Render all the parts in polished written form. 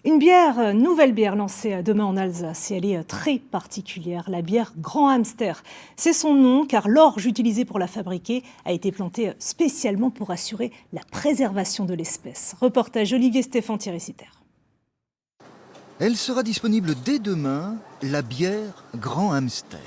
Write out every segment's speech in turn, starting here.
Nouvelle bière lancée demain en Alsace et elle est très particulière, la bière Grand Hamster. C'est son nom car l'orge utilisée pour la fabriquer a été plantée spécialement pour assurer la préservation de l'espèce. Reportage Olivier Stéphane Thierry-Citer. Elle sera disponible dès demain, la bière Grand Hamster.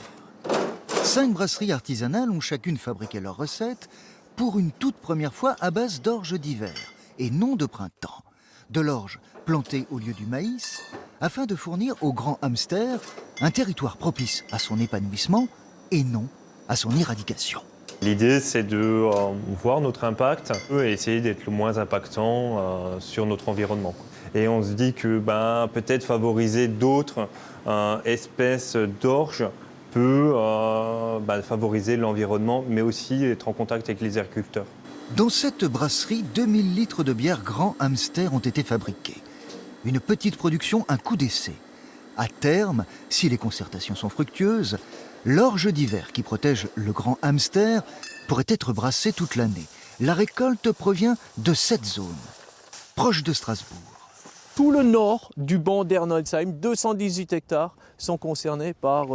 5 brasseries artisanales ont chacune fabriqué leur recette pour une toute première fois à base d'orge d'hiver et non de printemps. De l'orge plantée au lieu du maïs afin de fournir au Grand Hamster un territoire propice à son épanouissement et non à son éradication. L'idée, c'est de voir notre impact et essayer d'être le moins impactant sur notre environnement. Et on se dit que peut-être favoriser d'autres espèces d'orge peut favoriser l'environnement, mais aussi être en contact avec les agriculteurs. Dans cette brasserie, 2000 litres de bière Grand Hamster ont été fabriqués. Une petite production, un coup d'essai. À terme, si les concertations sont fructueuses, l'orge d'hiver qui protège le Grand Hamster pourrait être brassée toute l'année. La récolte provient de cette zone, proche de Strasbourg. Tout le nord du banc d'Ernolsheim, 218 hectares, sont concernés par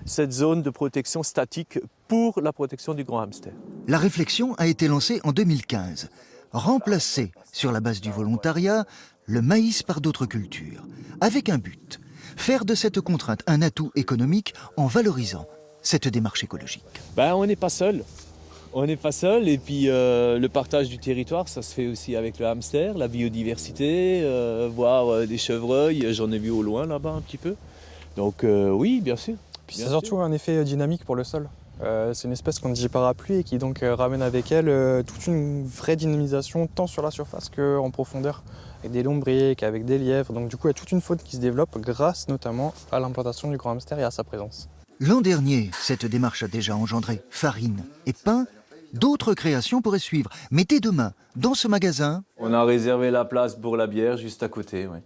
cette zone de protection statique pour la protection du grand hamster. La réflexion a été lancée en 2015. Remplacer, sur la base du volontariat, le maïs par d'autres cultures, avec un but, faire de cette contrainte un atout économique en valorisant cette démarche écologique. On n'est pas seul. On n'est pas seul et puis le partage du territoire, ça se fait aussi avec le hamster, la biodiversité, voir des chevreuils, j'en ai vu au loin là-bas un petit peu. Donc oui, bien sûr. Puis c'est surtout un effet dynamique pour le sol. C'est une espèce qu'on ne dit parapluie et qui donc ramène avec elle toute une vraie dynamisation tant sur la surface qu'en profondeur, avec des lombrics, avec des lièvres. Donc du coup, il y a toute une faune qui se développe grâce notamment à l'implantation du grand hamster et à sa présence. L'an dernier, cette démarche a déjà engendré farine et pain. D'autres créations pourraient suivre. Mais dès demain, dans ce magasin... On a réservé la place pour la bière juste à côté, oui.